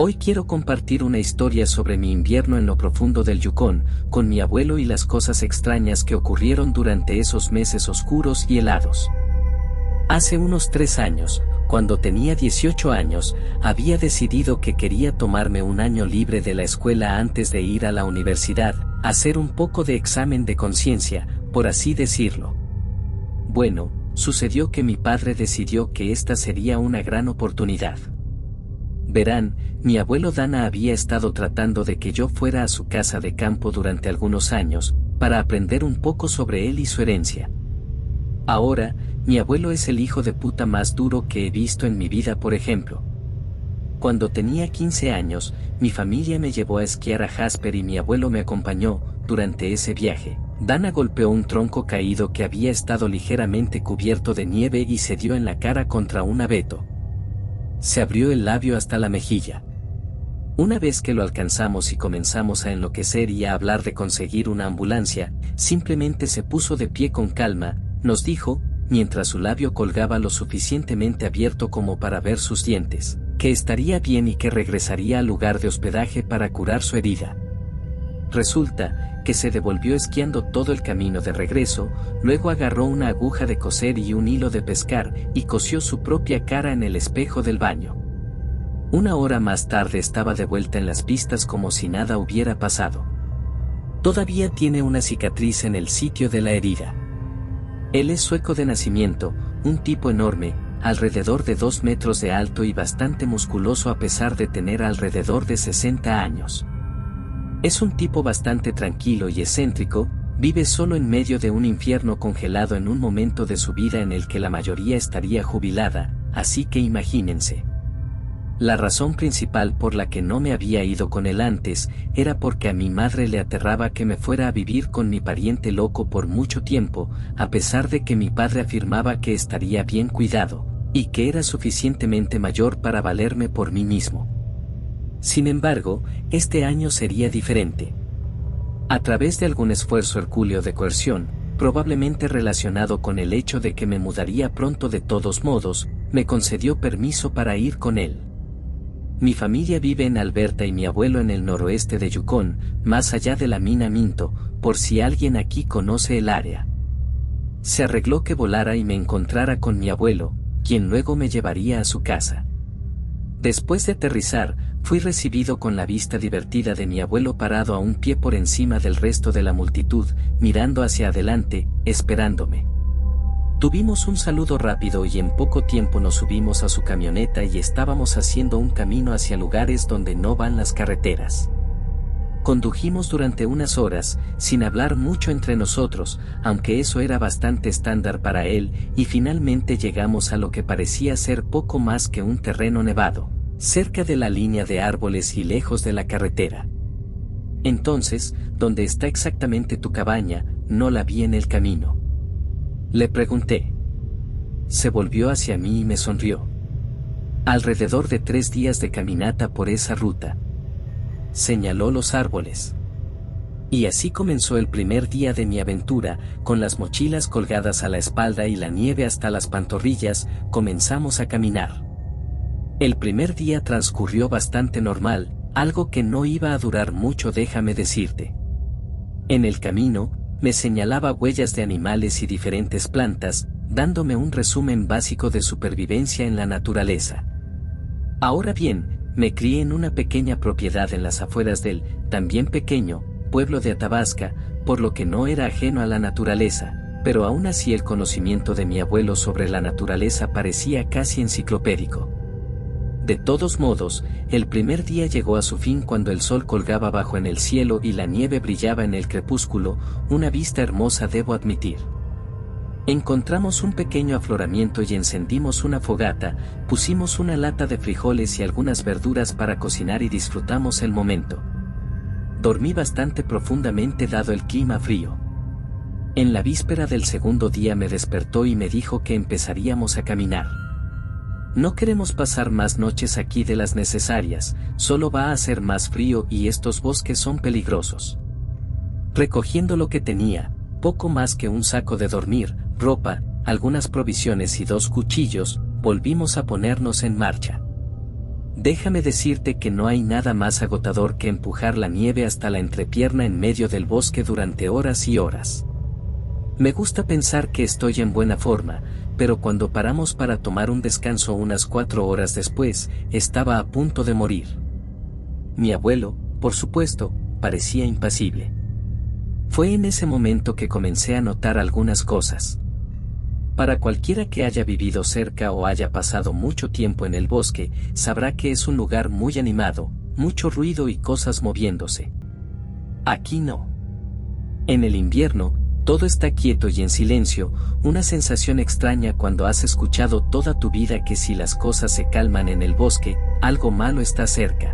Hoy quiero compartir una historia sobre mi invierno en lo profundo del Yukón, con mi abuelo y las cosas extrañas que ocurrieron durante esos meses oscuros y helados. Hace unos 3 años, cuando tenía 18 años, había decidido que quería tomarme un año libre de la escuela antes de ir a la universidad, hacer un poco de examen de conciencia, por así decirlo. Bueno, sucedió que mi padre decidió que esta sería una gran oportunidad. Verán, mi abuelo Dana había estado tratando de que yo fuera a su casa de campo durante algunos años, para aprender un poco sobre él y su herencia. Ahora, mi abuelo es el hijo de puta más duro que he visto en mi vida, por ejemplo. Cuando tenía 15 años, mi familia me llevó a esquiar a Jasper y mi abuelo me acompañó. Durante ese viaje, Dana golpeó un tronco caído que había estado ligeramente cubierto de nieve y se dio en la cara contra un abeto. Se abrió el labio hasta la mejilla. Una vez que lo alcanzamos y comenzamos a enloquecer y a hablar de conseguir una ambulancia, simplemente se puso de pie con calma, nos dijo, mientras su labio colgaba lo suficientemente abierto como para ver sus dientes, que estaría bien y que regresaría al lugar de hospedaje para curar su herida. Resulta que se devolvió esquiando todo el camino de regreso, luego agarró una aguja de coser y un hilo de pescar y cosió su propia cara en el espejo del baño. Una hora más tarde estaba de vuelta en las pistas como si nada hubiera pasado. Todavía tiene una cicatriz en el sitio de la herida. Él es sueco de nacimiento, un tipo enorme, alrededor de 2 metros de alto y bastante musculoso a pesar de tener alrededor de 60 años. Es un tipo bastante tranquilo y excéntrico, vive solo en medio de un infierno congelado en un momento de su vida en el que la mayoría estaría jubilada, así que imagínense. La razón principal por la que no me había ido con él antes, era porque a mi madre le aterraba que me fuera a vivir con mi pariente loco por mucho tiempo, a pesar de que mi padre afirmaba que estaría bien cuidado, y que era suficientemente mayor para valerme por mí mismo. Sin embargo, este año sería diferente. A través de algún esfuerzo hercúleo de coerción, probablemente relacionado con el hecho de que me mudaría pronto de todos modos, me concedió permiso para ir con él. Mi familia vive en Alberta y mi abuelo en el noroeste de Yukón, más allá de la mina Minto, por si alguien aquí conoce el área. Se arregló que volara y me encontrara con mi abuelo, quien luego me llevaría a su casa. Después de aterrizar, fui recibido con la vista divertida de mi abuelo parado a un pie por encima del resto de la multitud, mirando hacia adelante, esperándome. Tuvimos un saludo rápido y en poco tiempo nos subimos a su camioneta y estábamos haciendo un camino hacia lugares donde no van las carreteras. Condujimos durante unas horas, sin hablar mucho entre nosotros, aunque eso era bastante estándar para él, y finalmente llegamos a lo que parecía ser poco más que un terreno nevado, cerca de la línea de árboles y lejos de la carretera. Entonces, ¿dónde está exactamente tu cabaña? No la vi en el camino. Le pregunté. Se volvió hacia mí y me sonrió. Alrededor de 3 días de caminata por esa ruta. Señaló los árboles. Y así comenzó el primer día de mi aventura, con las mochilas colgadas a la espalda y la nieve hasta las pantorrillas, comenzamos a caminar. El primer día transcurrió bastante normal, algo que no iba a durar mucho, déjame decirte. En el camino, me señalaba huellas de animales y diferentes plantas, dándome un resumen básico de supervivencia en la naturaleza. Ahora bien, me crié en una pequeña propiedad en las afueras del, también pequeño, pueblo de Athabasca, por lo que no era ajeno a la naturaleza, pero aún así el conocimiento de mi abuelo sobre la naturaleza parecía casi enciclopédico. De todos modos, el primer día llegó a su fin cuando el sol colgaba bajo en el cielo y la nieve brillaba en el crepúsculo, una vista hermosa debo admitir. Encontramos un pequeño afloramiento y encendimos una fogata, pusimos una lata de frijoles y algunas verduras para cocinar y disfrutamos el momento. Dormí bastante profundamente dado el clima frío. En la víspera del segundo día me despertó y me dijo que empezaríamos a caminar. No queremos pasar más noches aquí de las necesarias, solo va a hacer más frío y estos bosques son peligrosos. Recogiendo lo que tenía, poco más que un saco de dormir, ropa, algunas provisiones y 2 cuchillos, volvimos a ponernos en marcha. Déjame decirte que no hay nada más agotador que empujar la nieve hasta la entrepierna en medio del bosque durante horas y horas. Me gusta pensar que estoy en buena forma, pero cuando paramos para tomar un descanso unas 4 horas después, estaba a punto de morir. Mi abuelo, por supuesto, parecía impasible. Fue en ese momento que comencé a notar algunas cosas. Para cualquiera que haya vivido cerca o haya pasado mucho tiempo en el bosque, sabrá que es un lugar muy animado, mucho ruido y cosas moviéndose. Aquí no. En el invierno, todo está quieto y en silencio, una sensación extraña cuando has escuchado toda tu vida que si las cosas se calman en el bosque, algo malo está cerca.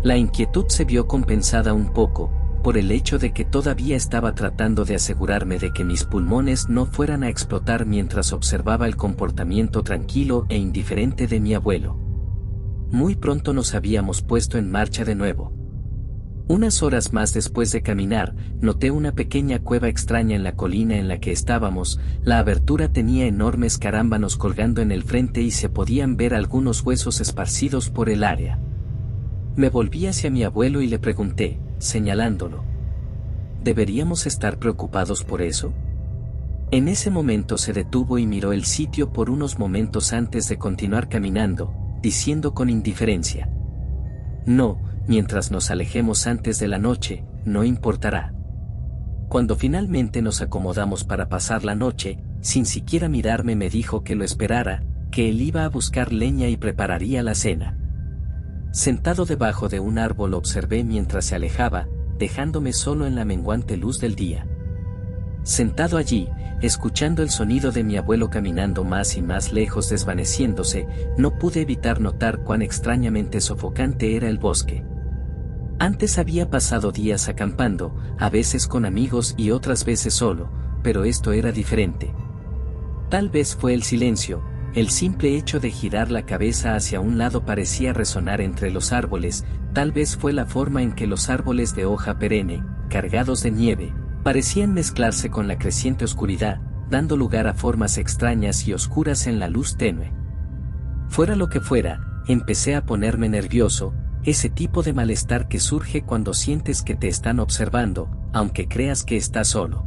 La inquietud se vio compensada un poco, por el hecho de que todavía estaba tratando de asegurarme de que mis pulmones no fueran a explotar mientras observaba el comportamiento tranquilo e indiferente de mi abuelo. Muy pronto nos habíamos puesto en marcha de nuevo. Unas horas más después de caminar, noté una pequeña cueva extraña en la colina en la que estábamos. La abertura tenía enormes carámbanos colgando en el frente y se podían ver algunos huesos esparcidos por el área. Me volví hacia mi abuelo y le pregunté, señalándolo: ¿deberíamos estar preocupados por eso? En ese momento se detuvo y miró el sitio por unos momentos antes de continuar caminando, diciendo con indiferencia: no, mientras nos alejemos antes de la noche, no importará. Cuando finalmente nos acomodamos para pasar la noche, sin siquiera mirarme me dijo que lo esperara, que él iba a buscar leña y prepararía la cena. Sentado debajo de un árbol observé mientras se alejaba, dejándome solo en la menguante luz del día. Sentado allí, escuchando el sonido de mi abuelo caminando más y más lejos desvaneciéndose, no pude evitar notar cuán extrañamente sofocante era el bosque. Antes había pasado días acampando, a veces con amigos y otras veces solo, pero esto era diferente. Tal vez fue el silencio. El simple hecho de girar la cabeza hacia un lado parecía resonar entre los árboles, tal vez fue la forma en que los árboles de hoja perenne, cargados de nieve, parecían mezclarse con la creciente oscuridad, dando lugar a formas extrañas y oscuras en la luz tenue. Fuera lo que fuera, empecé a ponerme nervioso, ese tipo de malestar que surge cuando sientes que te están observando, aunque creas que estás solo.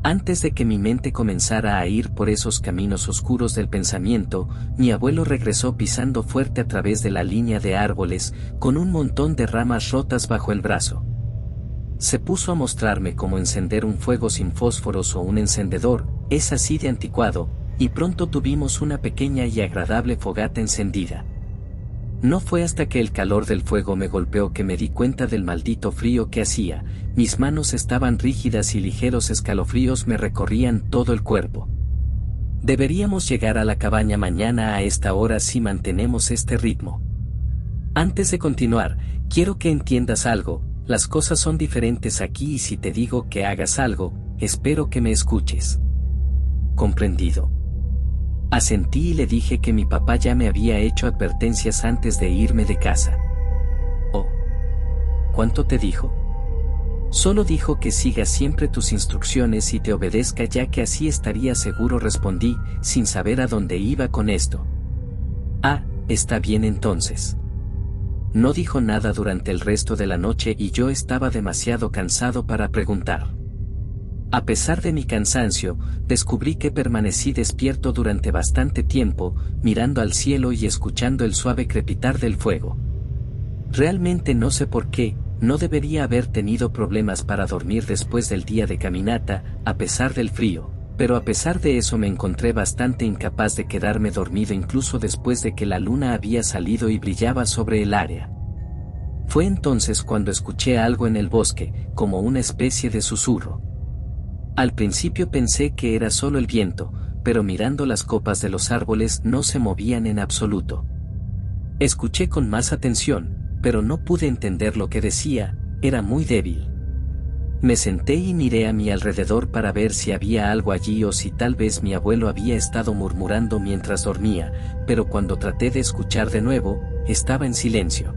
Antes de que mi mente comenzara a ir por esos caminos oscuros del pensamiento, mi abuelo regresó pisando fuerte a través de la línea de árboles, con un montón de ramas rotas bajo el brazo. Se puso a mostrarme cómo encender un fuego sin fósforos o un encendedor, es así de anticuado, y pronto tuvimos una pequeña y agradable fogata encendida. No fue hasta que el calor del fuego me golpeó que me di cuenta del maldito frío que hacía. Mis manos estaban rígidas y ligeros escalofríos me recorrían todo el cuerpo. Deberíamos llegar a la cabaña mañana a esta hora si mantenemos este ritmo. Antes de continuar, quiero que entiendas algo, las cosas son diferentes aquí y si te digo que hagas algo, espero que me escuches. ¿Comprendido? Asentí y le dije que mi papá ya me había hecho advertencias antes de irme de casa. Oh. ¿Cuánto te dijo? Solo dijo que sigas siempre tus instrucciones y te obedezca ya que así estaría seguro, respondí, sin saber a dónde iba con esto. Ah, está bien entonces. No dijo nada durante el resto de la noche y yo estaba demasiado cansado para preguntar. A pesar de mi cansancio, descubrí que permanecí despierto durante bastante tiempo, mirando al cielo y escuchando el suave crepitar del fuego. Realmente no sé por qué, no debería haber tenido problemas para dormir después del día de caminata, a pesar del frío, pero a pesar de eso me encontré bastante incapaz de quedarme dormido incluso después de que la luna había salido y brillaba sobre el área. Fue entonces cuando escuché algo en el bosque, como una especie de susurro. Al principio pensé que era solo el viento, pero mirando las copas de los árboles no se movían en absoluto. Escuché con más atención, pero no pude entender lo que decía, era muy débil. Me senté y miré a mi alrededor para ver si había algo allí o si tal vez mi abuelo había estado murmurando mientras dormía, pero cuando traté de escuchar de nuevo, estaba en silencio.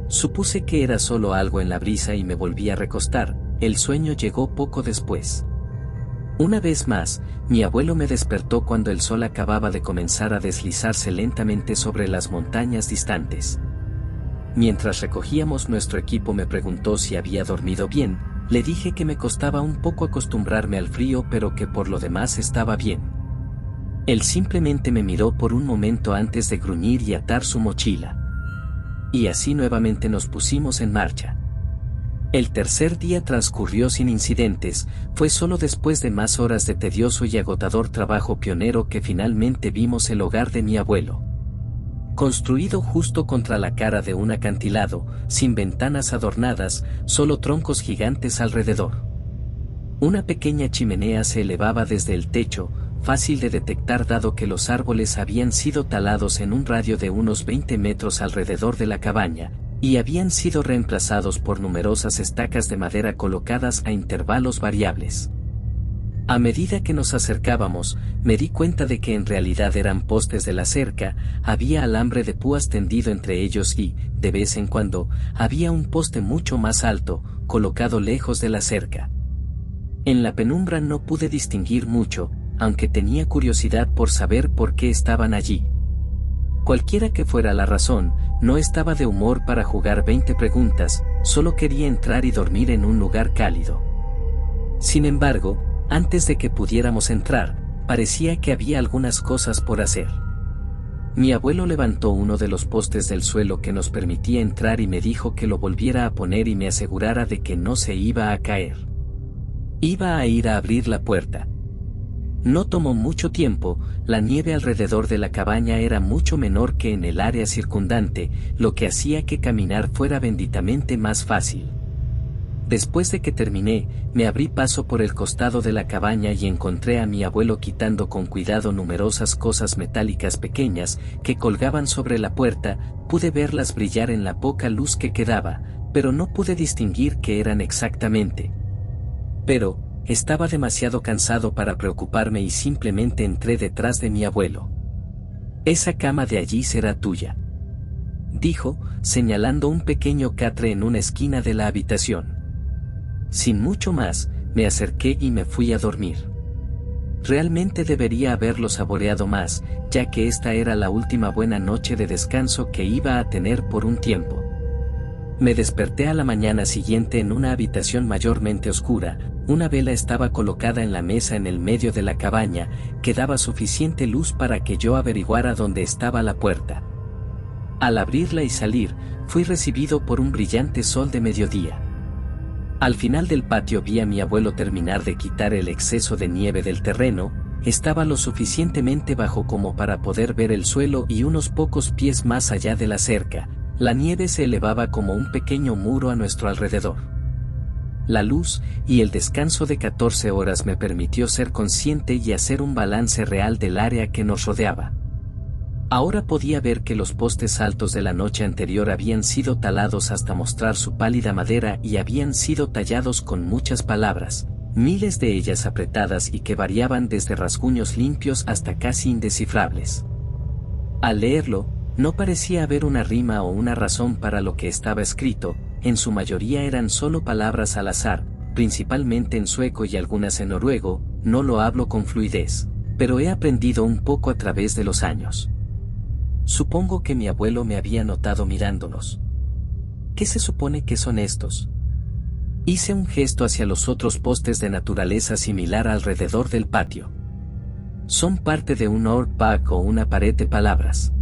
Supuse que era solo algo en la brisa y me volví a recostar. El sueño llegó poco después. Una vez más, mi abuelo me despertó cuando el sol acababa de comenzar a deslizarse lentamente sobre las montañas distantes. Mientras recogíamos nuestro equipo me preguntó si había dormido bien. Le dije que me costaba un poco acostumbrarme al frío pero que por lo demás estaba bien. Él simplemente me miró por un momento antes de gruñir y atar su mochila. Y así nuevamente nos pusimos en marcha. El tercer día transcurrió sin incidentes, fue solo después de más horas de tedioso y agotador trabajo pionero que finalmente vimos el hogar de mi abuelo. Construido justo contra la cara de un acantilado, sin ventanas adornadas, solo troncos gigantes alrededor. Una pequeña chimenea se elevaba desde el techo, fácil de detectar dado que los árboles habían sido talados en un radio de unos 20 metros alrededor de la cabaña, y habían sido reemplazados por numerosas estacas de madera colocadas a intervalos variables. A medida que nos acercábamos, me di cuenta de que en realidad eran postes de la cerca, había alambre de púas tendido entre ellos y, de vez en cuando, había un poste mucho más alto, colocado lejos de la cerca. En la penumbra no pude distinguir mucho, aunque tenía curiosidad por saber por qué estaban allí. Cualquiera que fuera la razón, no estaba de humor para jugar 20 preguntas, solo quería entrar y dormir en un lugar cálido. Sin embargo, antes de que pudiéramos entrar, parecía que había algunas cosas por hacer. Mi abuelo levantó uno de los postes del suelo que nos permitía entrar y me dijo que lo volviera a poner y me asegurara de que no se iba a caer. Iba a ir a abrir la puerta. No tomó mucho tiempo, la nieve alrededor de la cabaña era mucho menor que en el área circundante, lo que hacía que caminar fuera benditamente más fácil. Después de que terminé, me abrí paso por el costado de la cabaña y encontré a mi abuelo quitando con cuidado numerosas cosas metálicas pequeñas que colgaban sobre la puerta. Pude verlas brillar en la poca luz que quedaba, pero no pude distinguir qué eran exactamente. Pero estaba demasiado cansado para preocuparme y simplemente entré detrás de mi abuelo. «Esa cama de allí será tuya», dijo, señalando un pequeño catre en una esquina de la habitación. Sin mucho más, me acerqué y me fui a dormir. Realmente debería haberlo saboreado más, ya que esta era la última buena noche de descanso que iba a tener por un tiempo. Me desperté a la mañana siguiente en una habitación mayormente oscura. Una vela estaba colocada en la mesa en el medio de la cabaña, que daba suficiente luz para que yo averiguara dónde estaba la puerta. Al abrirla y salir, fui recibido por un brillante sol de mediodía. Al final del patio vi a mi abuelo terminar de quitar el exceso de nieve del terreno. Estaba lo suficientemente bajo como para poder ver el suelo y unos pocos pies más allá de la cerca. La nieve se elevaba como un pequeño muro a nuestro alrededor. La luz y el descanso de 14 horas me permitió ser consciente y hacer un balance real del área que nos rodeaba. Ahora podía ver que los postes altos de la noche anterior habían sido talados hasta mostrar su pálida madera y habían sido tallados con muchas palabras, miles de ellas apretadas y que variaban desde rasguños limpios hasta casi indescifrables. Al leerlo, no parecía haber una rima o una razón para lo que estaba escrito. En su mayoría eran solo palabras al azar, principalmente en sueco y algunas en noruego. No lo hablo con fluidez, pero he aprendido un poco a través de los años. Supongo que mi abuelo me había notado mirándolos. ¿Qué se supone que son estos? Hice un gesto hacia los otros postes de naturaleza similar alrededor del patio. Son parte de un orc-pack o una pared de palabras.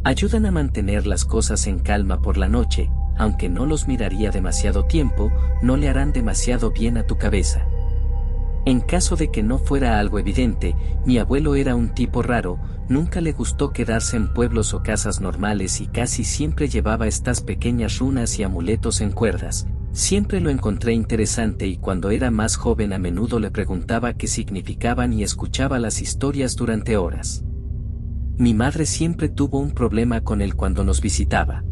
Ayudan a mantener las cosas en calma por la noche. Aunque no los miraría demasiado tiempo, no le harán demasiado bien a tu cabeza. En caso de que no fuera algo evidente, mi abuelo era un tipo raro. Nunca le gustó quedarse en pueblos o casas normales y casi siempre llevaba estas pequeñas runas y amuletos en cuerdas. Siempre lo encontré interesante y cuando era más joven a menudo le preguntaba qué significaban y escuchaba las historias durante horas. Mi madre siempre tuvo un problema con él cuando nos visitaba.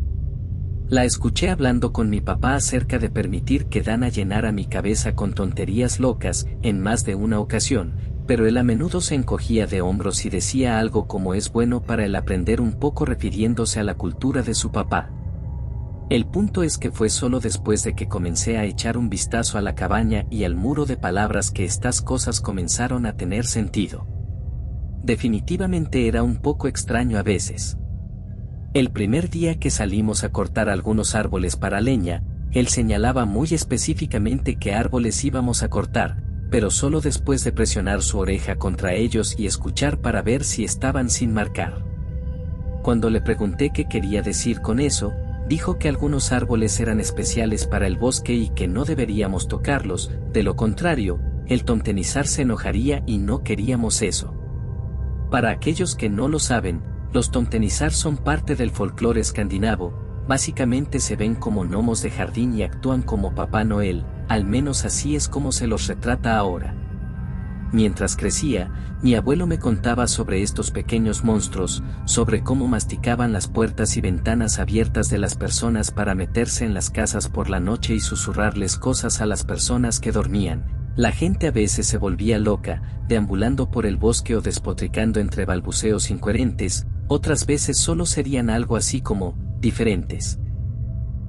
La escuché hablando con mi papá acerca de permitir que Dana llenara mi cabeza con tonterías locas en más de una ocasión, pero él a menudo se encogía de hombros y decía algo como es bueno para él aprender un poco refiriéndose a la cultura de su papá. El punto es que fue solo después de que comencé a echar un vistazo a la cabaña y al muro de palabras que estas cosas comenzaron a tener sentido. Definitivamente era un poco extraño a veces. El primer día que salimos a cortar algunos árboles para leña, él señalaba muy específicamente qué árboles íbamos a cortar, pero solo después de presionar su oreja contra ellos y escuchar para ver si estaban sin marcar. Cuando le pregunté qué quería decir con eso, dijo que algunos árboles eran especiales para el bosque y que no deberíamos tocarlos, de lo contrario, el tomtenizar se enojaría y no queríamos eso. Para aquellos que no lo saben, los tomtenizar son parte del folclore escandinavo, básicamente se ven como gnomos de jardín y actúan como Papá Noel, al menos así es como se los retrata ahora. Mientras crecía, mi abuelo me contaba sobre estos pequeños monstruos, sobre cómo masticaban las puertas y ventanas abiertas de las personas para meterse en las casas por la noche y susurrarles cosas a las personas que dormían. La gente a veces se volvía loca, deambulando por el bosque o despotricando entre balbuceos incoherentes, otras veces solo serían algo así como, diferentes.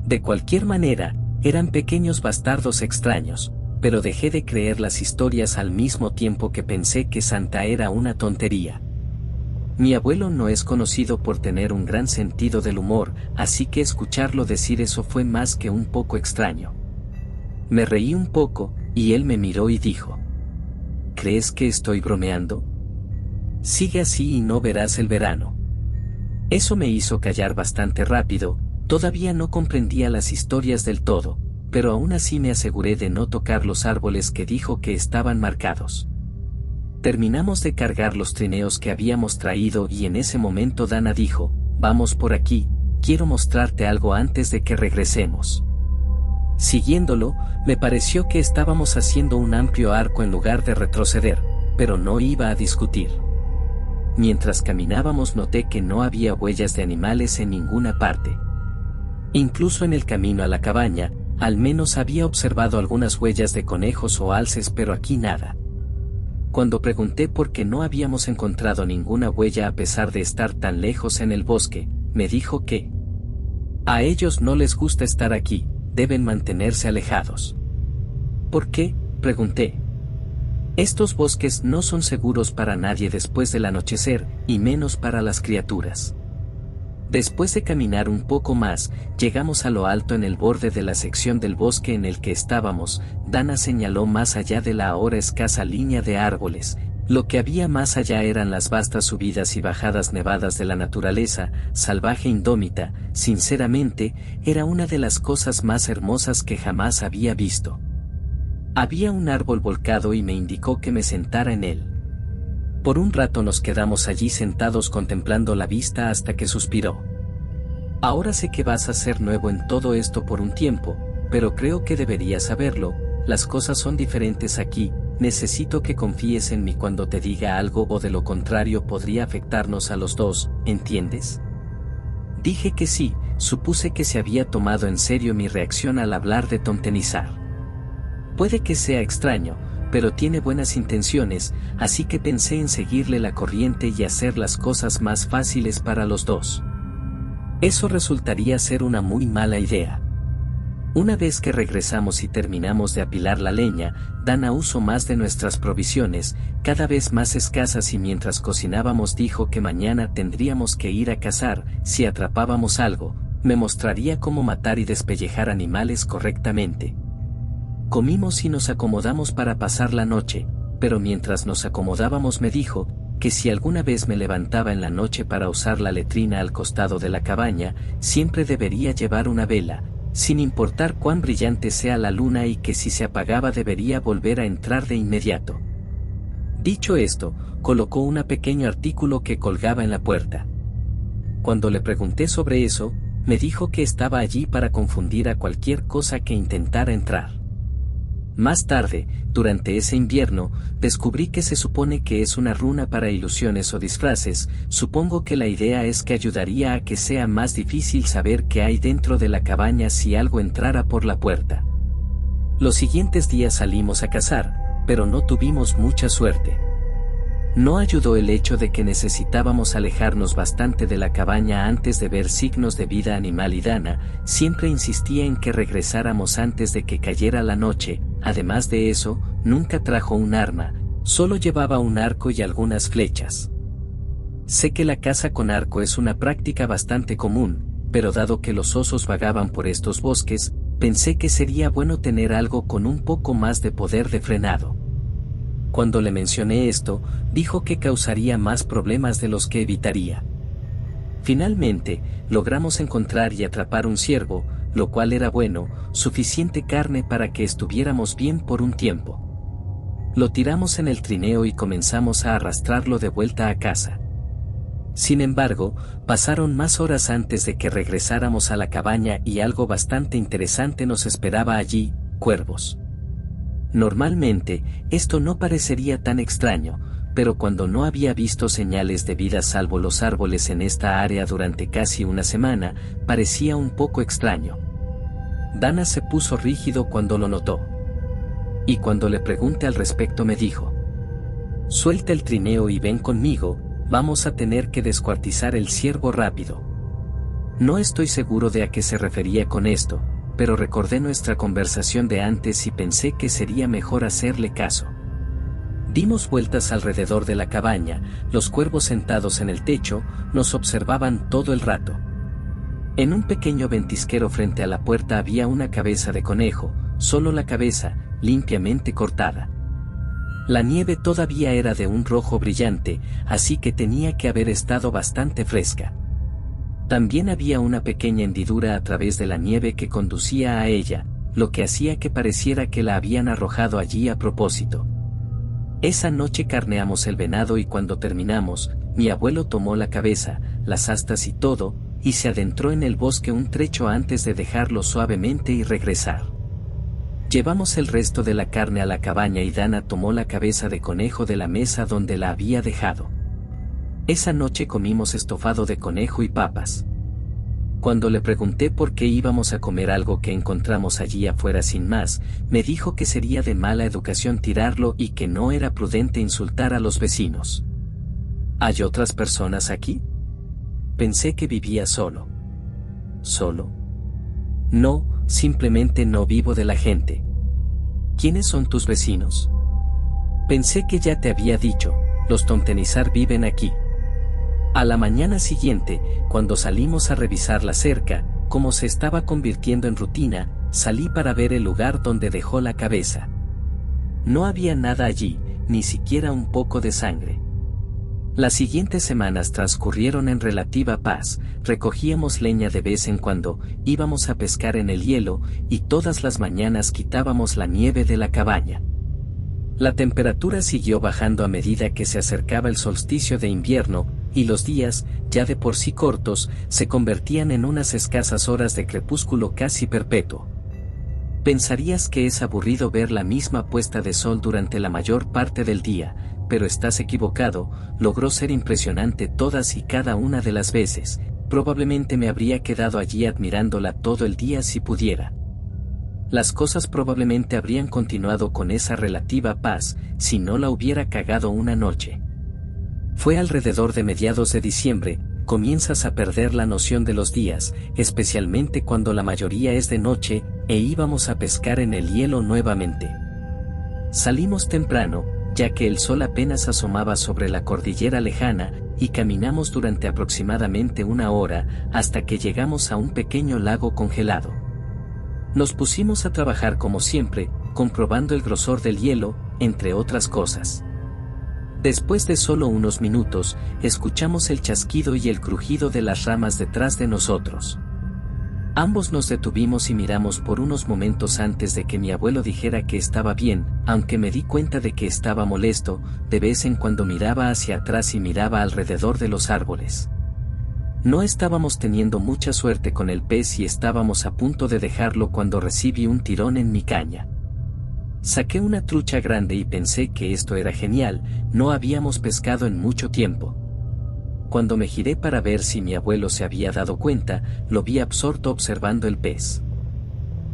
De cualquier manera, eran pequeños bastardos extraños, pero dejé de creer las historias al mismo tiempo que pensé que Santa era una tontería. Mi abuelo no es conocido por tener un gran sentido del humor, así que escucharlo decir eso fue más que un poco extraño. Me reí un poco, y él me miró y dijo: ¿Crees que estoy bromeando? Sigue así y no verás el verano. Eso me hizo callar bastante rápido, todavía no comprendía las historias del todo, pero aún así me aseguré de no tocar los árboles que dijo que estaban marcados. Terminamos de cargar los trineos que habíamos traído y en ese momento Dana dijo: Vamos por aquí, quiero mostrarte algo antes de que regresemos. Siguiéndolo, me pareció que estábamos haciendo un amplio arco en lugar de retroceder, pero no iba a discutir. Mientras caminábamos noté que no había huellas de animales en ninguna parte. Incluso en el camino a la cabaña, al menos había observado algunas huellas de conejos o alces, pero aquí nada. Cuando pregunté por qué no habíamos encontrado ninguna huella a pesar de estar tan lejos en el bosque, me dijo que a ellos no les gusta estar aquí, deben mantenerse alejados. ¿Por qué?, pregunté. Estos bosques no son seguros para nadie después del anochecer, y menos para las criaturas. Después de caminar un poco más, llegamos a lo alto en el borde de la sección del bosque en el que estábamos. Dana señaló más allá de la ahora escasa línea de árboles. Lo que había más allá eran las vastas subidas y bajadas nevadas de la naturaleza, salvaje e indómita. Sinceramente, era una de las cosas más hermosas que jamás había visto. Había un árbol volcado y me indicó que me sentara en él. Por un rato nos quedamos allí sentados contemplando la vista hasta que suspiró. Ahora sé que vas a ser nuevo en todo esto por un tiempo, pero creo que deberías saberlo, las cosas son diferentes aquí, necesito que confíes en mí cuando te diga algo o de lo contrario podría afectarnos a los dos, ¿entiendes? Dije que sí, supuse que se había tomado en serio mi reacción al hablar de tomtenizar. Puede que sea extraño, pero tiene buenas intenciones, así que pensé en seguirle la corriente y hacer las cosas más fáciles para los dos. Eso resultaría ser una muy mala idea. Una vez que regresamos y terminamos de apilar la leña, Dana usó más de nuestras provisiones, cada vez más escasas, y mientras cocinábamos dijo que mañana tendríamos que ir a cazar. Si atrapábamos algo, me mostraría cómo matar y despellejar animales correctamente. Comimos y nos acomodamos para pasar la noche, pero mientras nos acomodábamos me dijo que si alguna vez me levantaba en la noche para usar la letrina al costado de la cabaña, siempre debería llevar una vela, sin importar cuán brillante sea la luna, y que si se apagaba debería volver a entrar de inmediato. Dicho esto, colocó un pequeño artículo que colgaba en la puerta. Cuando le pregunté sobre eso, me dijo que estaba allí para confundir a cualquier cosa que intentara entrar. Más tarde, durante ese invierno, descubrí que se supone que es una runa para ilusiones o disfraces. Supongo que la idea es que ayudaría a que sea más difícil saber qué hay dentro de la cabaña si algo entrara por la puerta. Los siguientes días salimos a cazar, pero no tuvimos mucha suerte. No ayudó el hecho de que necesitábamos alejarnos bastante de la cabaña antes de ver signos de vida animal y Dana siempre insistía en que regresáramos antes de que cayera la noche. Además de eso, nunca trajo un arma, solo llevaba un arco y algunas flechas. Sé que la caza con arco es una práctica bastante común, pero dado que los osos vagaban por estos bosques, pensé que sería bueno tener algo con un poco más de poder de frenado. Cuando le mencioné esto, dijo que causaría más problemas de los que evitaría. Finalmente, logramos encontrar y atrapar un ciervo, lo cual era bueno, suficiente carne para que estuviéramos bien por un tiempo. Lo tiramos en el trineo y comenzamos a arrastrarlo de vuelta a casa. Sin embargo, pasaron más horas antes de que regresáramos a la cabaña y algo bastante interesante nos esperaba allí: cuervos. Normalmente, esto no parecería tan extraño, pero cuando no había visto señales de vida salvo los árboles en esta área durante casi una semana, parecía un poco extraño. Dana se puso rígido cuando lo notó. Y cuando le pregunté al respecto me dijo: «Suelta el trineo y ven conmigo, vamos a tener que descuartizar el ciervo rápido». No estoy seguro de a qué se refería con esto, pero recordé nuestra conversación de antes y pensé que sería mejor hacerle caso. Dimos vueltas alrededor de la cabaña, los cuervos sentados en el techo, nos observaban todo el rato. En un pequeño ventisquero frente a la puerta había una cabeza de conejo, solo la cabeza, limpiamente cortada. La nieve todavía era de un rojo brillante, así que tenía que haber estado bastante fresca. También había una pequeña hendidura a través de la nieve que conducía a ella, lo que hacía que pareciera que la habían arrojado allí a propósito. Esa noche carneamos el venado y cuando terminamos, mi abuelo tomó la cabeza, las astas y todo, y se adentró en el bosque un trecho antes de dejarlo suavemente y regresar. Llevamos el resto de la carne a la cabaña y Dana tomó la cabeza de conejo de la mesa donde la había dejado. Esa noche comimos estofado de conejo y papas. Cuando le pregunté por qué íbamos a comer algo que encontramos allí afuera sin más, me dijo que sería de mala educación tirarlo y que no era prudente insultar a los vecinos. ¿Hay otras personas aquí? Pensé que vivía solo. ¿Solo? No, simplemente no vivo de la gente. ¿Quiénes son tus vecinos? Pensé que ya te había dicho, los Tomtenizar viven aquí. A la mañana siguiente, cuando salimos a revisar la cerca, como se estaba convirtiendo en rutina, salí para ver el lugar donde dejó la cabeza. No había nada allí, ni siquiera un poco de sangre. Las siguientes semanas transcurrieron en relativa paz, recogíamos leña de vez en cuando, íbamos a pescar en el hielo, y todas las mañanas quitábamos la nieve de la cabaña. La temperatura siguió bajando a medida que se acercaba el solsticio de invierno, y los días, ya de por sí cortos, se convertían en unas escasas horas de crepúsculo casi perpetuo. Pensarías que es aburrido ver la misma puesta de sol durante la mayor parte del día, pero estás equivocado, logró ser impresionante todas y cada una de las veces, probablemente me habría quedado allí admirándola todo el día si pudiera. Las cosas probablemente habrían continuado con esa relativa paz, si no la hubiera cagado una noche. Fue alrededor de mediados de diciembre, comienzas a perder la noción de los días, especialmente cuando la mayoría es de noche, e íbamos a pescar en el hielo nuevamente. Salimos temprano, ya que el sol apenas asomaba sobre la cordillera lejana, y caminamos durante aproximadamente una hora, hasta que llegamos a un pequeño lago congelado. Nos pusimos a trabajar como siempre, comprobando el grosor del hielo, entre otras cosas. Después de solo unos minutos, escuchamos el chasquido y el crujido de las ramas detrás de nosotros. Ambos nos detuvimos y miramos por unos momentos antes de que mi abuelo dijera que estaba bien, aunque me di cuenta de que estaba molesto, de vez en cuando miraba hacia atrás y miraba alrededor de los árboles. No estábamos teniendo mucha suerte con el pez y estábamos a punto de dejarlo cuando recibí un tirón en mi caña. Saqué una trucha grande y pensé que esto era genial, no habíamos pescado en mucho tiempo. Cuando me giré para ver si mi abuelo se había dado cuenta, lo vi absorto observando el pez.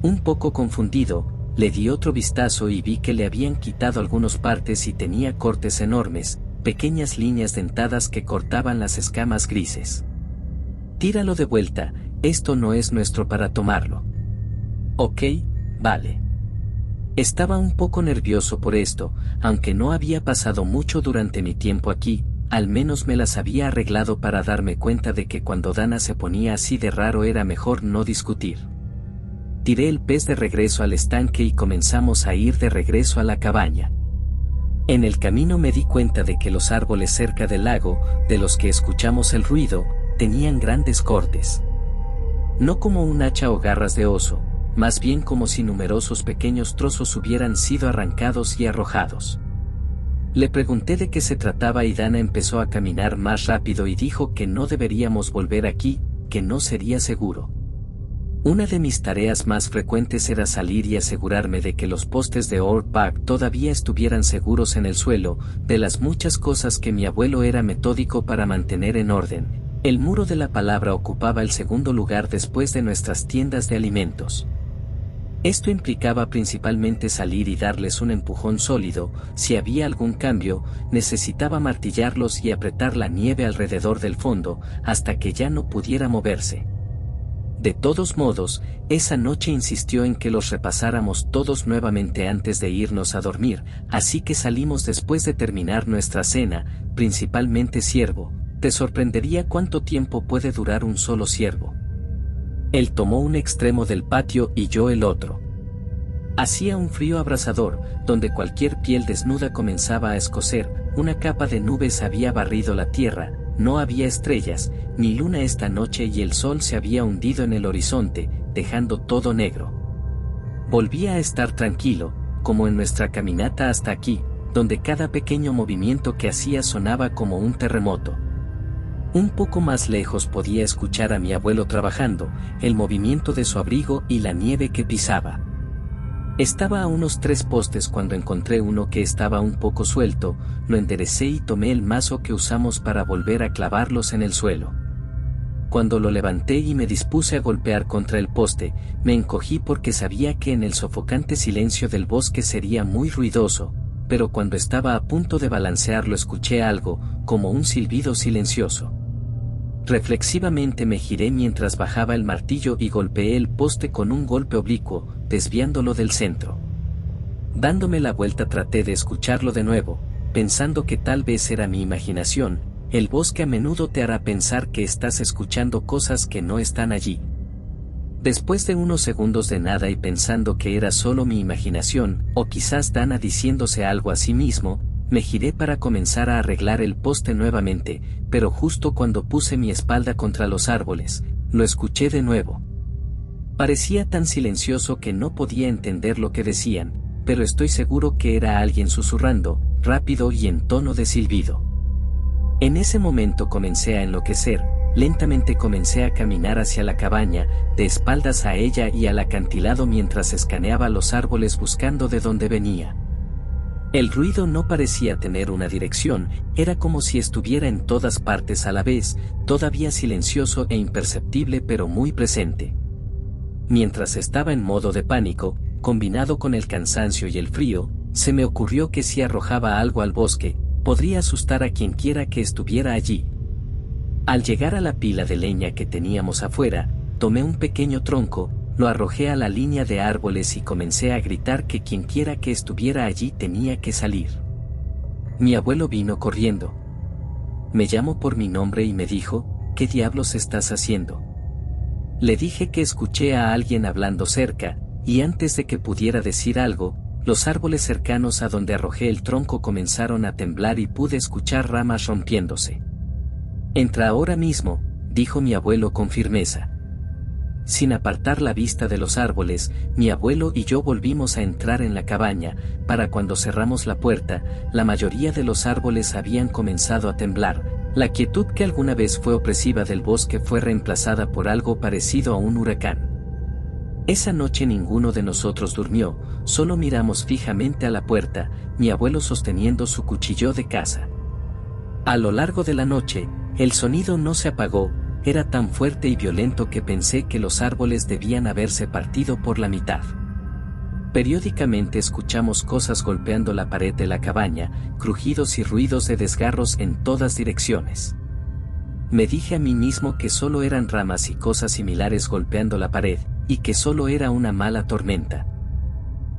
Un poco confundido, le di otro vistazo y vi que le habían quitado algunas partes y tenía cortes enormes, pequeñas líneas dentadas que cortaban las escamas grises. Tíralo de vuelta, esto no es nuestro para tomarlo. Ok, vale. Estaba un poco nervioso por esto, aunque no había pasado mucho durante mi tiempo aquí, al menos me las había arreglado para darme cuenta de que cuando Dana se ponía así de raro era mejor no discutir. Tiré el pez de regreso al estanque y comenzamos a ir de regreso a la cabaña. En el camino me di cuenta de que los árboles cerca del lago, de los que escuchamos el ruido, tenían grandes cortes. No como un hacha o garras de oso, más bien como si numerosos pequeños trozos hubieran sido arrancados y arrojados. Le pregunté de qué se trataba y Dana empezó a caminar más rápido y dijo que no deberíamos volver aquí, que no sería seguro. Una de mis tareas más frecuentes era salir y asegurarme de que los postes de Old Park todavía estuvieran seguros en el suelo, de las muchas cosas que mi abuelo era metódico para mantener en orden. El muro de la palabra ocupaba el segundo lugar después de nuestras tiendas de alimentos. Esto implicaba principalmente salir y darles un empujón sólido. Si había algún cambio, necesitaba martillarlos y apretar la nieve alrededor del fondo, hasta que ya no pudiera moverse. De todos modos, esa noche insistió en que los repasáramos todos nuevamente antes de irnos a dormir, así que salimos después de terminar nuestra cena, principalmente ciervo. Te sorprendería cuánto tiempo puede durar un solo ciervo. Él tomó un extremo del patio y yo el otro. Hacía un frío abrasador, donde cualquier piel desnuda comenzaba a escocer, una capa de nubes había barrido la tierra, no había estrellas, ni luna esta noche y el sol se había hundido en el horizonte, dejando todo negro. Volvía a estar tranquilo, como en nuestra caminata hasta aquí, donde cada pequeño movimiento que hacía sonaba como un terremoto. Un poco más lejos podía escuchar a mi abuelo trabajando, el movimiento de su abrigo y la nieve que pisaba. Estaba a unos 3 postes cuando encontré uno que estaba un poco suelto, lo enderecé y tomé el mazo que usamos para volver a clavarlos en el suelo. Cuando lo levanté y me dispuse a golpear contra el poste, me encogí porque sabía que en el sofocante silencio del bosque sería muy ruidoso, pero cuando estaba a punto de balancearlo escuché algo, como un silbido silencioso. Reflexivamente me giré mientras bajaba el martillo y golpeé el poste con un golpe oblicuo, desviándolo del centro. Dándome la vuelta traté de escucharlo de nuevo, pensando que tal vez era mi imaginación. El bosque a menudo te hará pensar que estás escuchando cosas que no están allí. Después de unos segundos de nada y pensando que era solo mi imaginación, o quizás Dana diciéndose algo a sí mismo, me giré para comenzar a arreglar el poste nuevamente, pero justo cuando puse mi espalda contra los árboles, lo escuché de nuevo. Parecía tan silencioso que no podía entender lo que decían, pero estoy seguro que era alguien susurrando, rápido y en tono de silbido. En ese momento comencé a enloquecer, lentamente comencé a caminar hacia la cabaña, de espaldas a ella y al acantilado mientras escaneaba los árboles buscando de dónde venía. El ruido no parecía tener una dirección, era como si estuviera en todas partes a la vez, todavía silencioso e imperceptible pero muy presente. Mientras estaba en modo de pánico, combinado con el cansancio y el frío, se me ocurrió que si arrojaba algo al bosque, podría asustar a quien quiera que estuviera allí. Al llegar a la pila de leña que teníamos afuera, tomé un pequeño tronco, lo arrojé a la línea de árboles y comencé a gritar que quienquiera que estuviera allí tenía que salir. Mi abuelo vino corriendo. Me llamó por mi nombre y me dijo, ¿qué diablos estás haciendo? Le dije que escuché a alguien hablando cerca, y antes de que pudiera decir algo, los árboles cercanos a donde arrojé el tronco comenzaron a temblar y pude escuchar ramas rompiéndose. Entra ahora mismo, dijo mi abuelo con firmeza. Sin apartar la vista de los árboles, mi abuelo y yo volvimos a entrar en la cabaña. Para cuando cerramos la puerta, la mayoría de los árboles habían comenzado a temblar. La quietud que alguna vez fue opresiva del bosque fue reemplazada por algo parecido a un huracán. Esa noche ninguno de nosotros durmió, solo miramos fijamente a la puerta, mi abuelo sosteniendo su cuchillo de caza. A lo largo de la noche, el sonido no se apagó. Era tan fuerte y violento que pensé que los árboles debían haberse partido por la mitad. Periódicamente escuchamos cosas golpeando la pared de la cabaña, crujidos y ruidos de desgarros en todas direcciones. Me dije a mí mismo que solo eran ramas y cosas similares golpeando la pared, y que solo era una mala tormenta.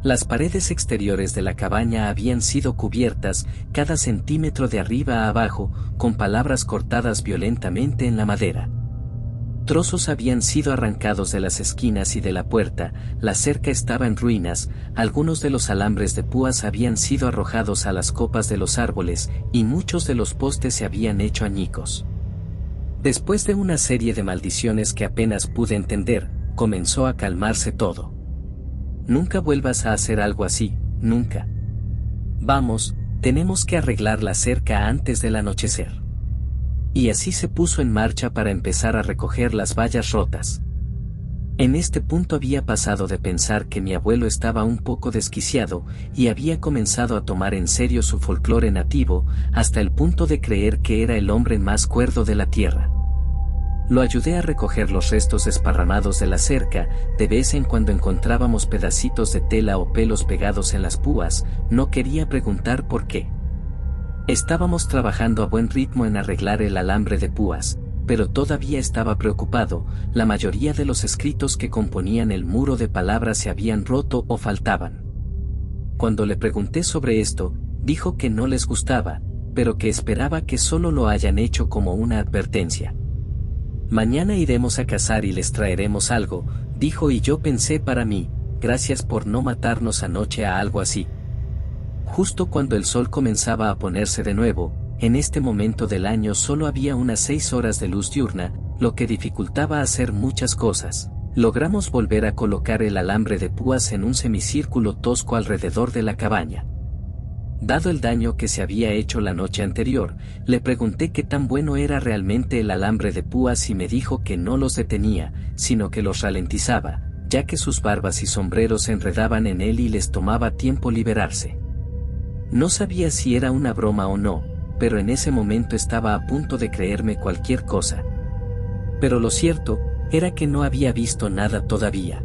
Las paredes exteriores de la cabaña habían sido cubiertas, cada centímetro de arriba a abajo, con palabras cortadas violentamente en la madera. Trozos habían sido arrancados de las esquinas y de la puerta, la cerca estaba en ruinas, algunos de los alambres de púas habían sido arrojados a las copas de los árboles, y muchos de los postes se habían hecho añicos. Después de una serie de maldiciones que apenas pude entender, comenzó a calmarse todo. Nunca vuelvas a hacer algo así, nunca. Vamos, tenemos que arreglar la cerca antes del anochecer. Y así se puso en marcha para empezar a recoger las vallas rotas. En este punto había pasado de pensar que mi abuelo estaba un poco desquiciado y había comenzado a tomar en serio su folclore nativo, hasta el punto de creer que era el hombre más cuerdo de la tierra. Lo ayudé a recoger los restos desparramados de la cerca, de vez en cuando encontrábamos pedacitos de tela o pelos pegados en las púas, no quería preguntar por qué. Estábamos trabajando a buen ritmo en arreglar el alambre de púas, pero todavía estaba preocupado, la mayoría de los escritos que componían el muro de palabras se habían roto o faltaban. Cuando le pregunté sobre esto, dijo que no les gustaba, pero que esperaba que solo lo hayan hecho como una advertencia. Mañana iremos a cazar y les traeremos algo, dijo, y yo pensé para mí, gracias por no matarnos anoche a algo así. Justo cuando el sol comenzaba a ponerse de nuevo, en este momento del año solo había unas 6 horas de luz diurna, lo que dificultaba hacer muchas cosas. Logramos volver a colocar el alambre de púas en un semicírculo tosco alrededor de la cabaña. Dado el daño que se había hecho la noche anterior, le pregunté qué tan bueno era realmente el alambre de púas y me dijo que no los detenía, sino que los ralentizaba, ya que sus barbas y sombreros se enredaban en él y les tomaba tiempo liberarse. No sabía si era una broma o no, pero en ese momento estaba a punto de creerme cualquier cosa. Pero lo cierto era que no había visto nada todavía.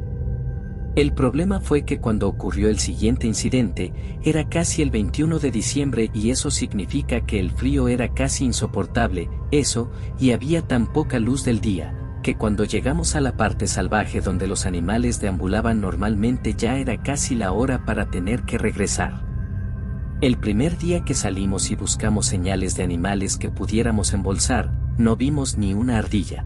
El problema fue que cuando ocurrió el siguiente incidente, era casi el 21 de diciembre y eso significa que el frío era casi insoportable, eso, y había tan poca luz del día, que cuando llegamos a la parte salvaje donde los animales deambulaban normalmente ya era casi la hora para tener que regresar. El primer día que salimos y buscamos señales de animales que pudiéramos embolsar, no vimos ni una ardilla.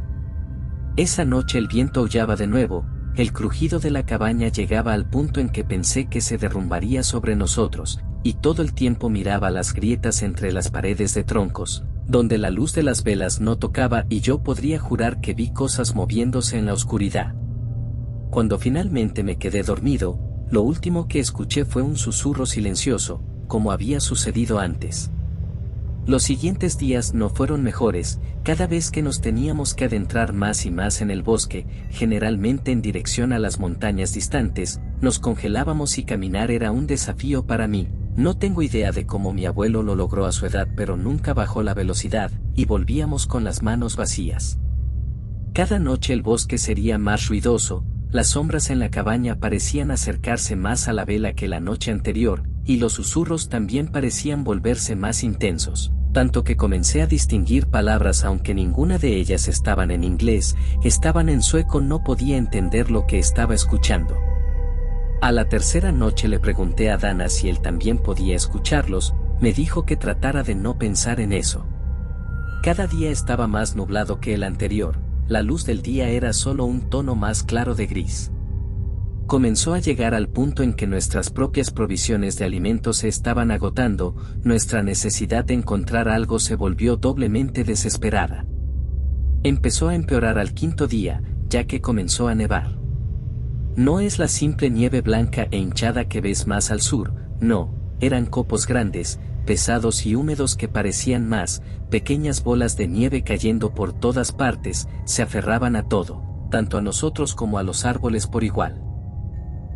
Esa noche el viento aullaba de nuevo, el crujido de la cabaña llegaba al punto en que pensé que se derrumbaría sobre nosotros, y todo el tiempo miraba las grietas entre las paredes de troncos, donde la luz de las velas no tocaba y yo podría jurar que vi cosas moviéndose en la oscuridad. Cuando finalmente me quedé dormido, lo último que escuché fue un susurro silencioso, como había sucedido antes. Los siguientes días no fueron mejores, cada vez que nos teníamos que adentrar más y más en el bosque, generalmente en dirección a las montañas distantes, nos congelábamos y caminar era un desafío para mí. No tengo idea de cómo mi abuelo lo logró a su edad, pero nunca bajó la velocidad, y volvíamos con las manos vacías. Cada noche el bosque sería más ruidoso, las sombras en la cabaña parecían acercarse más a la vela que la noche anterior, y los susurros también parecían volverse más intensos, tanto que comencé a distinguir palabras aunque ninguna de ellas estaban en inglés, estaban en sueco, no podía entender lo que estaba escuchando. A la tercera noche le pregunté a Dana si él también podía escucharlos, me dijo que tratara de no pensar en eso. Cada día estaba más nublado que el anterior, la luz del día era solo un tono más claro de gris. Comenzó a llegar al punto en que nuestras propias provisiones de alimentos se estaban agotando, nuestra necesidad de encontrar algo se volvió doblemente desesperada. Empezó a empeorar al quinto día, ya que comenzó a nevar. No es la simple nieve blanca e hinchada que ves más al sur, no, eran copos grandes, pesados y húmedos que parecían más, pequeñas bolas de nieve cayendo por todas partes, se aferraban a todo, tanto a nosotros como a los árboles por igual.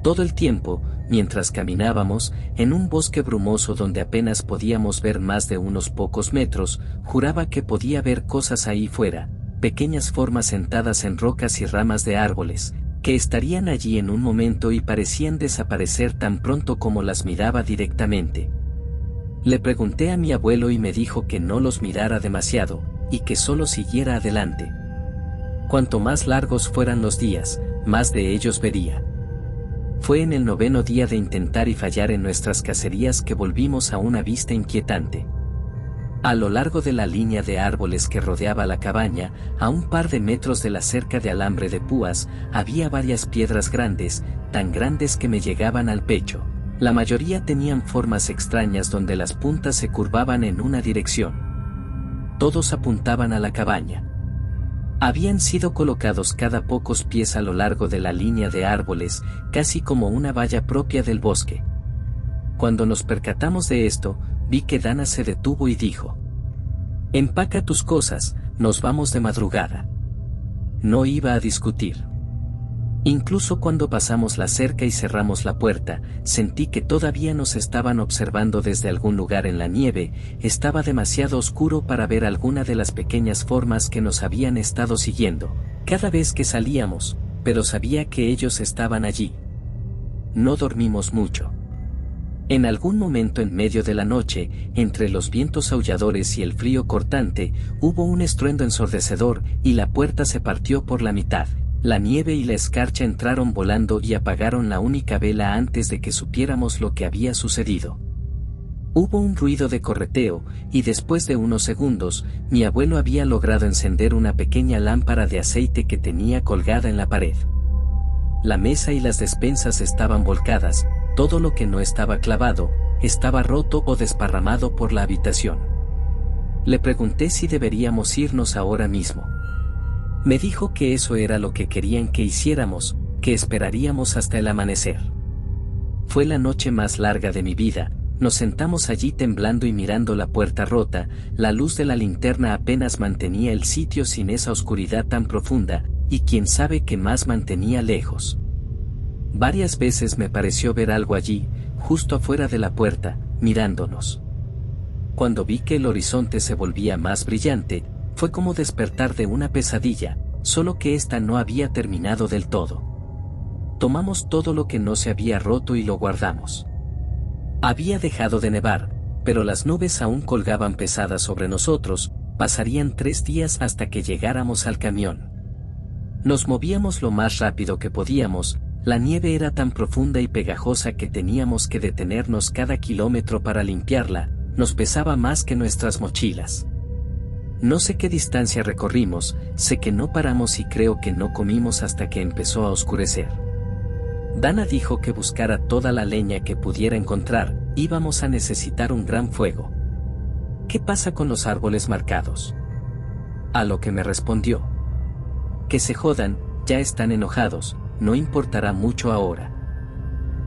Todo el tiempo, mientras caminábamos, en un bosque brumoso donde apenas podíamos ver más de unos pocos metros, juraba que podía ver cosas ahí fuera, pequeñas formas sentadas en rocas y ramas de árboles, que estarían allí en un momento y parecían desaparecer tan pronto como las miraba directamente. Le pregunté a mi abuelo y me dijo que no los mirara demasiado, y que solo siguiera adelante. Cuanto más largos fueran los días, más de ellos vería. Fue en el 9º día de intentar y fallar en nuestras cacerías que volvimos a una vista inquietante. A lo largo de la línea de árboles que rodeaba la cabaña, a un par de metros de la cerca de alambre de púas, había varias piedras grandes, tan grandes que me llegaban al pecho. La mayoría tenían formas extrañas donde las puntas se curvaban en una dirección. Todos apuntaban a la cabaña. Habían sido colocados cada pocos pies a lo largo de la línea de árboles, casi como una valla propia del bosque. Cuando nos percatamos de esto, vi que Dana se detuvo y dijo: «Empaca tus cosas, nos vamos de madrugada». No iba a discutir. Incluso cuando pasamos la cerca y cerramos la puerta, sentí que todavía nos estaban observando desde algún lugar en la nieve. Estaba demasiado oscuro para ver alguna de las pequeñas formas que nos habían estado siguiendo cada vez que salíamos, pero sabía que ellos estaban allí. No dormimos mucho. En algún momento en medio de la noche, entre los vientos aulladores y el frío cortante, hubo un estruendo ensordecedor y la puerta se partió por la mitad. La nieve y la escarcha entraron volando y apagaron la única vela antes de que supiéramos lo que había sucedido. Hubo un ruido de correteo, y después de unos segundos, mi abuelo había logrado encender una pequeña lámpara de aceite que tenía colgada en la pared. La mesa y las despensas estaban volcadas, todo lo que no estaba clavado, estaba roto o desparramado por la habitación. Le pregunté si deberíamos irnos ahora mismo. Me dijo que eso era lo que querían que hiciéramos, que esperaríamos hasta el amanecer. Fue la noche más larga de mi vida. Nos sentamos allí temblando y mirando la puerta rota. La luz de la linterna apenas mantenía el sitio sin esa oscuridad tan profunda, y quién sabe qué más mantenía lejos. Varias veces me pareció ver algo allí, justo afuera de la puerta, mirándonos. Cuando vi que el horizonte se volvía más brillante, fue como despertar de una pesadilla, solo que esta no había terminado del todo. Tomamos todo lo que no se había roto y lo guardamos. Había dejado de nevar, pero las nubes aún colgaban pesadas sobre nosotros. Pasarían 3 días hasta que llegáramos al camión. Nos movíamos lo más rápido que podíamos. La nieve era tan profunda y pegajosa que teníamos que detenernos cada kilómetro para limpiarla. Nos pesaba más que nuestras mochilas. No sé qué distancia recorrimos, sé que no paramos y creo que no comimos hasta que empezó a oscurecer. Dana dijo que buscara toda la leña que pudiera encontrar. Íbamos a necesitar un gran fuego. ¿Qué pasa con los árboles marcados? A lo que me respondió: que se jodan, ya están enojados, no importará mucho ahora.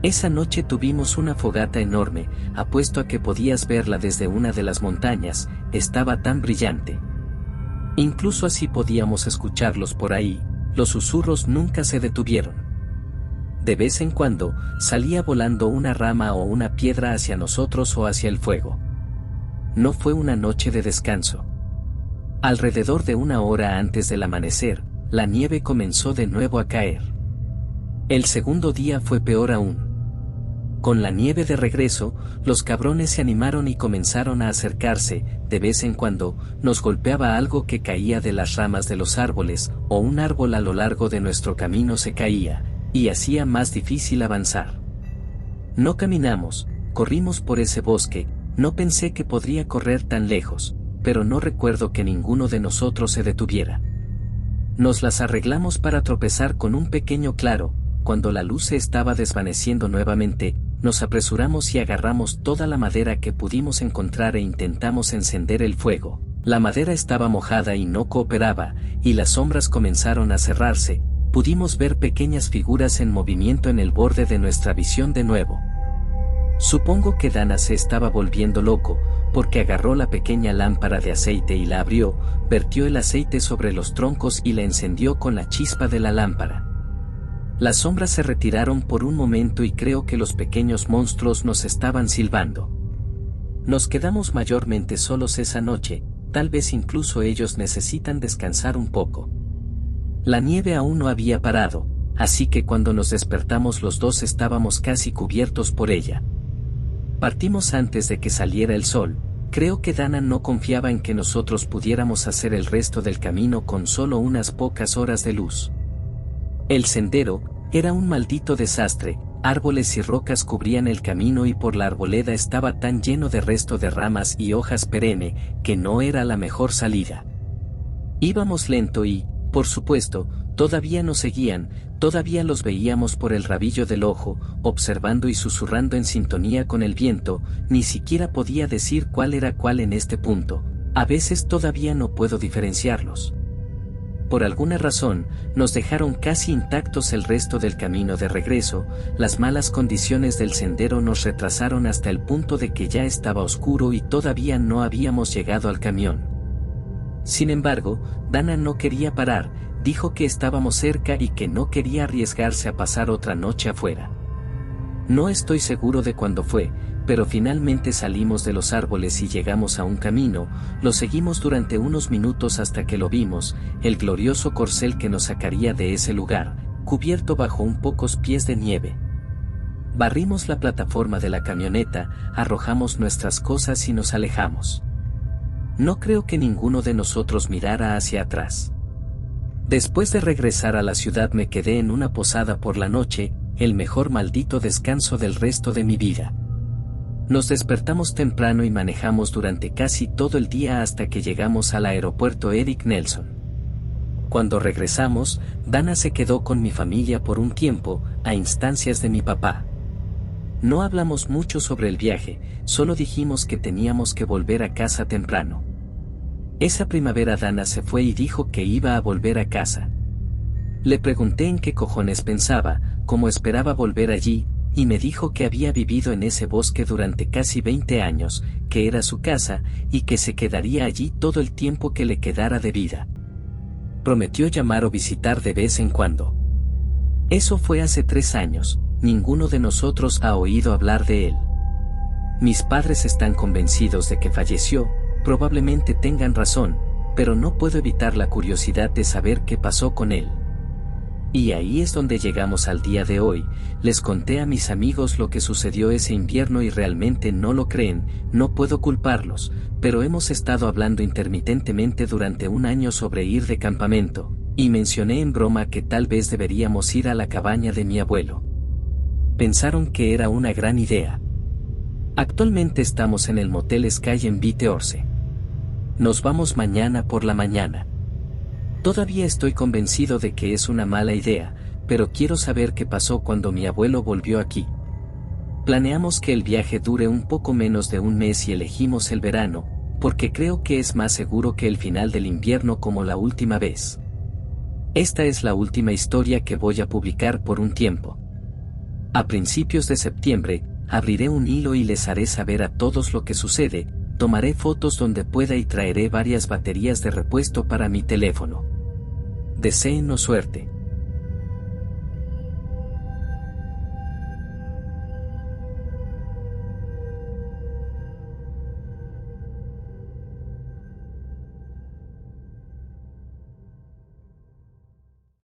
Esa noche tuvimos una fogata enorme, apuesto a que podías verla desde una de las montañas, estaba tan brillante. Incluso así podíamos escucharlos por ahí, los susurros nunca se detuvieron. De vez en cuando, salía volando una rama o una piedra hacia nosotros o hacia el fuego. No fue una noche de descanso. Alrededor de 1 hora antes del amanecer, la nieve comenzó de nuevo a caer. El segundo día fue peor aún. Con la nieve de regreso, los cabrones se animaron y comenzaron a acercarse. De vez en cuando, nos golpeaba algo que caía de las ramas de los árboles, o un árbol a lo largo de nuestro camino se caía, y hacía más difícil avanzar. No caminamos, corrimos por ese bosque. No pensé que podría correr tan lejos, pero no recuerdo que ninguno de nosotros se detuviera. Nos las arreglamos para tropezar con un pequeño claro. Cuando la luz se estaba desvaneciendo nuevamente, nos apresuramos y agarramos toda la madera que pudimos encontrar e intentamos encender el fuego. La madera estaba mojada y no cooperaba, y las sombras comenzaron a cerrarse. Pudimos ver pequeñas figuras en movimiento en el borde de nuestra visión de nuevo. Supongo que Dana se estaba volviendo loco, porque agarró la pequeña lámpara de aceite y la abrió, vertió el aceite sobre los troncos y la encendió con la chispa de la lámpara. Las sombras se retiraron por un momento y creo que los pequeños monstruos nos estaban silbando. Nos quedamos mayormente solos esa noche, tal vez incluso ellos necesitan descansar un poco. La nieve aún no había parado, así que cuando nos despertamos los dos estábamos casi cubiertos por ella. Partimos antes de que saliera el sol. Creo que Dana no confiaba en que nosotros pudiéramos hacer el resto del camino con solo unas pocas horas de luz. El sendero era un maldito desastre, árboles y rocas cubrían el camino y por la arboleda estaba tan lleno de resto de ramas y hojas perenne, que no era la mejor salida. Íbamos lento y, por supuesto, todavía nos seguían, todavía los veíamos por el rabillo del ojo, observando y susurrando en sintonía con el viento, ni siquiera podía decir cuál era cuál en este punto, a veces todavía no puedo diferenciarlos. Por alguna razón, nos dejaron casi intactos el resto del camino de regreso, las malas condiciones del sendero nos retrasaron hasta el punto de que ya estaba oscuro y todavía no habíamos llegado al camión. Sin embargo, Dana no quería parar, dijo que estábamos cerca y que no quería arriesgarse a pasar otra noche afuera. No estoy seguro de cuándo fue, pero finalmente salimos de los árboles y llegamos a un camino, lo seguimos durante unos minutos hasta que lo vimos, el glorioso corcel que nos sacaría de ese lugar, cubierto bajo un pocos pies de nieve. Barrimos la plataforma de la camioneta, arrojamos nuestras cosas y nos alejamos. No creo que ninguno de nosotros mirara hacia atrás. Después de regresar a la ciudad me quedé en una posada por la noche, el mejor maldito descanso del resto de mi vida. Nos despertamos temprano y manejamos durante casi todo el día hasta que llegamos al aeropuerto Eric Nelson. Cuando regresamos, Dana se quedó con mi familia por un tiempo, a instancias de mi papá. No hablamos mucho sobre el viaje, solo dijimos que teníamos que volver a casa temprano. Esa primavera Dana se fue y dijo que iba a volver a casa. Le pregunté en qué cojones pensaba, cómo esperaba volver allí, y me dijo que había vivido en ese bosque durante casi 20 años, que era su casa, y que se quedaría allí todo el tiempo que le quedara de vida. Prometió llamar o visitar de vez en cuando. Eso fue hace 3 años, ninguno de nosotros ha oído hablar de él. Mis padres están convencidos de que falleció, probablemente tengan razón, pero no puedo evitar la curiosidad de saber qué pasó con él. Y ahí es donde llegamos al día de hoy. Les conté a mis amigos lo que sucedió ese invierno y realmente no lo creen, no puedo culparlos, pero hemos estado hablando intermitentemente durante un año sobre ir de campamento, y mencioné en broma que tal vez deberíamos ir a la cabaña de mi abuelo. Pensaron que era una gran idea. Actualmente estamos en el Motel Sky en Viteorse. Nos vamos mañana por la mañana. Todavía estoy convencido de que es una mala idea, pero quiero saber qué pasó cuando mi abuelo volvió aquí. Planeamos que el viaje dure un poco menos de un mes y elegimos el verano, porque creo que es más seguro que el final del invierno como la última vez. Esta es la última historia que voy a publicar por un tiempo. A principios de septiembre, abriré un hilo y les haré saber a todos lo que sucede, tomaré fotos donde pueda y traeré varias baterías de repuesto para mi teléfono. Deséennos suerte.